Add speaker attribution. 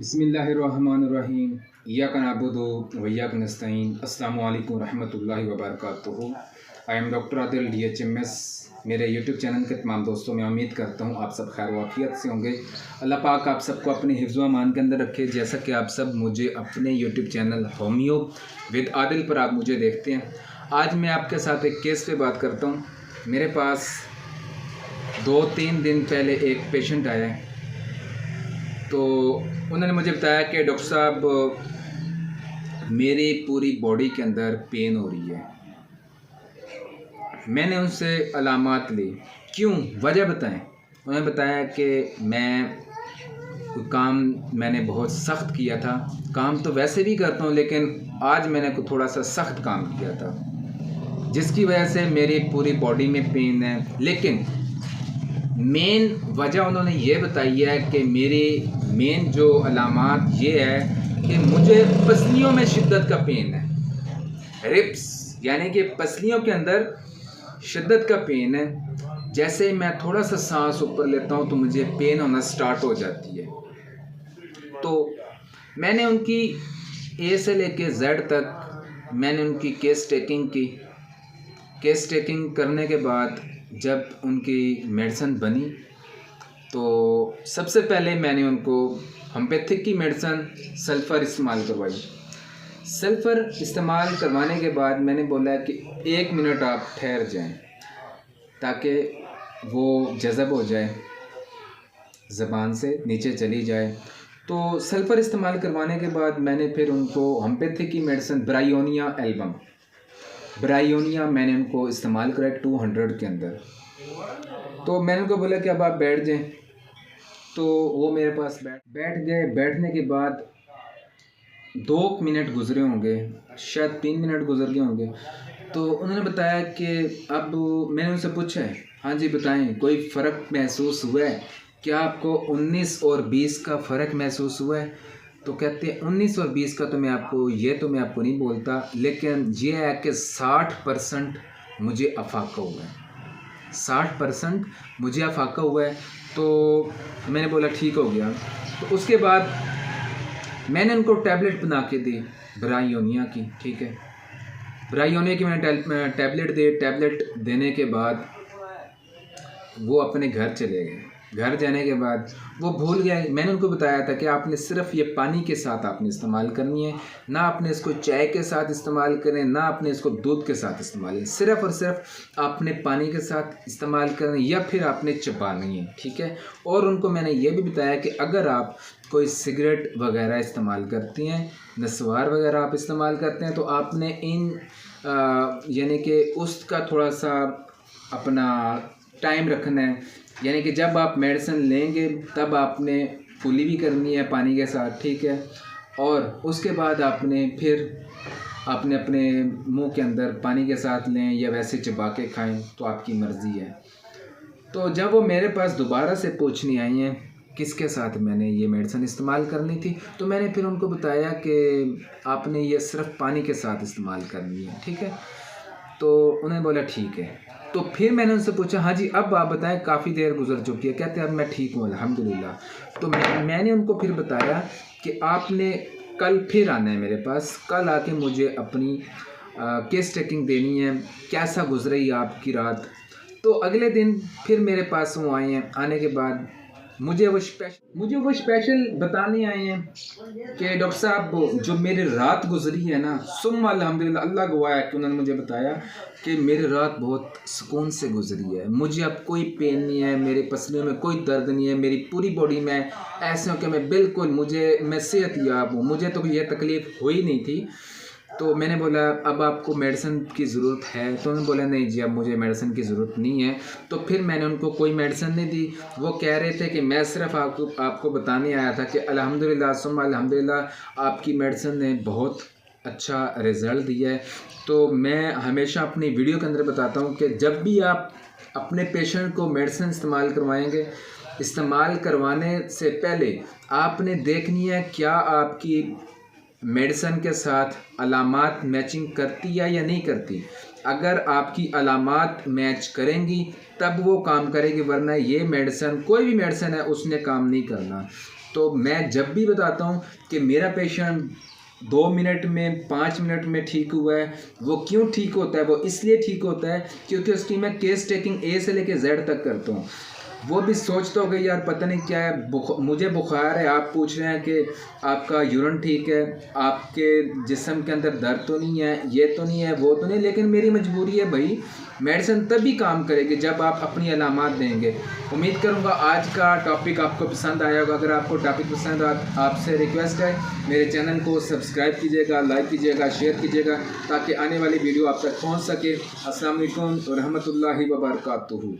Speaker 1: बिस्मिल्लाहिर्रहमानिर्रहीम इय्याका नअबुदु व इय्याका नस्तईन। अस्सलामु अलैकुम रहमतुल्लाहि व बरकातुहू। I am doctor Adil DHMS। मेरे यूट्यूब चैनल के तमाम दोस्तों में उम्मीद करता हूँ आप सब खैर वाफियत से होंगे। अल्लाह पाक आप सबको अपने हिफ्ज़ व अमान के अंदर रखे। जैसा कि आप सब मुझे अपने YouTube channel homeo with Adil पर आप मुझे देखते हैं। आज मैं आपके साथ एक केस पे बात करता हूँ। मेरे पास 2-3 दिन पहले एक पेशेंट आया है, तो उन्होंने मुझे बताया कि डॉक्टर साहब मेरी पूरी बॉडी के अंदर पेन हो रही है। मैंने उनसे अलामात ली, क्यों, वजह बताएं। उन्होंने बताया कि मैंने बहुत सख्त किया था। काम तो वैसे भी करता हूँ, लेकिन आज मैंने थोड़ा सा सख्त काम किया था, जिसकी वजह से मेरी पूरी बॉडी में पेन है। लेकिन मेन वजह उन्होंने ये बताई है कि मेरी मेन जो अलामात ये है कि मुझे पसलियों में शिद्दत का पेन है। रिब्स यानी कि पसलियों के अंदर शिद्दत का पेन है। जैसे मैं थोड़ा सा सांस ऊपर लेता हूँ तो मुझे पेन होना स्टार्ट हो जाती है। तो मैंने उनकी A से लेके Z तक मैंने उनकी केस टेकिंग की। केस टेकिंग करने के बाद जब उनकी मेडिसिन बनी, तो सबसे पहले मैंने उनको होम्योपैथिक की मेडिसिन सल्फ़र इस्तेमाल करवाई। सल्फ़र इस्तेमाल करवाने के बाद मैंने बोला कि 1 मिनट आप ठहर जाएं, ताकि वो जज़ब हो जाए, ज़बान से नीचे चली जाए। तो सल्फ़र इस्तेमाल करवाने के बाद मैंने फिर उनको होम्योपैथिक की मेडिसिन ब्रायोनिया मैंने उनको इस्तेमाल कराया 200 के अंदर। तो मैंने उनको बोला कि अब आप बैठ जाएं। तो वो मेरे पास बैठ गए। बैठने के बाद 2 मिनट गुजरे होंगे, शायद 3 मिनट गुजर गए होंगे। तो उन्होंने बताया कि अब मैंने उनसे पूछा है, हाँ जी बताएं, कोई फ़र्क महसूस हुआ है क्या आपको? 19 और 20 का फ़र्क महसूस हुआ है? तो कहते हैं 19 और 20 का तो मैं आपको नहीं बोलता, लेकिन ये है कि 60% मुझे अफाका हुआ है। 60% मुझे अफाका हुआ है। तो मैंने बोला ठीक हो गया। तो उसके बाद मैंने उनको टैबलेट बना के दी ब्रायोनिया की, ठीक है। ब्रायोनिया की मैंने टैबलेट दी। टैबलेट देने के बाद वो अपने घर चले गए। घर जाने के बाद वो भूल गए। मैंने उनको बताया था कि आपने सिर्फ ये पानी के साथ आपने इस्तेमाल करनी है, ना आपने इसको चाय के साथ इस्तेमाल करें, ना आपने इसको दूध के साथ इस्तेमाल करें। सिर्फ़ और सिर्फ आपने पानी के साथ इस्तेमाल करनी या फिर आपने चबानी है, ठीक है। और उनको मैंने ये भी बताया कि अगर आप कोई सिगरेट वगैरह इस्तेमाल करती हैं, नस्वार वगैरह आप इस्तेमाल करते हैं, तो आपने इन यानी कि उसका थोड़ा सा अपना टाइम रखना है। यानी कि जब आप मेडिसिन लेंगे तब आपने कुली भी करनी है पानी के साथ, ठीक है। और उसके बाद आपने अपने मुंह के अंदर पानी के साथ लें या वैसे चबा के खाएं, तो आपकी मर्ज़ी है। तो जब वो मेरे पास दोबारा से पूछने आई हैं किसके साथ मैंने ये मेडिसिन इस्तेमाल करनी थी, तो मैंने फिर उनको बताया कि आपने ये सिर्फ पानी के साथ इस्तेमाल करनी है, ठीक है। तो उन्होंने बोला ठीक है। तो फिर मैंने उनसे पूछा, हाँ जी अब आप बताएं, काफ़ी देर गुजर चुकी है। कहते हैं अब मैं ठीक हूँ अल्हम्दुलिल्लाह। तो मैंने उनको फिर बताया कि आपने कल फिर आना है मेरे पास। कल आके मुझे अपनी केस टेकिंग देनी है, कैसा गुजरी आपकी रात। तो अगले दिन फिर मेरे पास वो आए हैं। आने के बाद मुझे वो स्पेशल बताने आए हैं कि डॉक्टर साहब जो मेरी रात गुजरी है ना, सुम्मा अल्हम्दुलिल्लाह, अल्लाह गवाह है कि उन्होंने मुझे बताया कि मेरी रात बहुत सुकून से गुजरी है। मुझे अब कोई पेन नहीं है, मेरे पसलियों में कोई दर्द नहीं है, मेरी पूरी बॉडी में ऐसे हो कि मैं सेहतयाब हूँ, मुझे तो ये तकलीफ़ हुई नहीं थी। तो मैंने बोला अब आपको मेडिसिन की ज़रूरत है? तो उन्होंने बोला नहीं जी अब मुझे मेडिसिन की ज़रूरत नहीं है। तो फिर मैंने उनको कोई मेडिसिन नहीं दी। वो कह रहे थे कि मैं सिर्फ आपको बताने आया था कि अल्हम्दुलिल्लाह सुम्मा अल्हम्दुलिल्लाह आपकी मेडिसिन ने बहुत अच्छा रिज़ल्ट दिया है। तो मैं हमेशा अपनी वीडियो के अंदर बताता हूँ कि जब भी आप अपने पेशेंट को मेडिसिन इस्तेमाल करवाएंगे, इस्तेमाल करवाने से पहले आपने देखनी है क्या आपकी मेडिसिन के साथ अलामात मैचिंग करती है या नहीं करती। अगर आपकी अलामात मैच करेंगी तब वो काम करेगी, वरना ये मेडिसिन कोई भी मेडिसिन है उसने काम नहीं करना। तो मैं जब भी बताता हूँ कि मेरा पेशेंट 2 मिनट में 5 मिनट में ठीक हुआ है, वो क्यों ठीक होता है? वो इसलिए ठीक होता है क्योंकि उसकी मैं केस टेकिंग ए से लेके जेड तक करता हूँ। वो भी सोचता होगा यार पता नहीं क्या है, मुझे बुखार है, आप पूछ रहे हैं कि आपका यूरिन ठीक है, आपके जिस्म के अंदर दर्द तो नहीं है, ये तो नहीं है, वो तो नहीं, लेकिन मेरी मजबूरी है भाई। मेडिसिन तभी काम करेगी जब आप अपनी अलामात देंगे। उम्मीद करूंगा आज का टॉपिक आपको पसंद आया होगा। अगर आपको टॉपिक पसंद आया, आपसे रिक्वेस्ट है मेरे चैनल को सब्सक्राइब कीजिएगा, लाइक कीजिएगा, शेयर कीजिएगा ताकि आने वाली वीडियो आप तक पहुंच सके। अस्सलाम वालेकुम व रहमतुल्लाहि व बरकातुहू।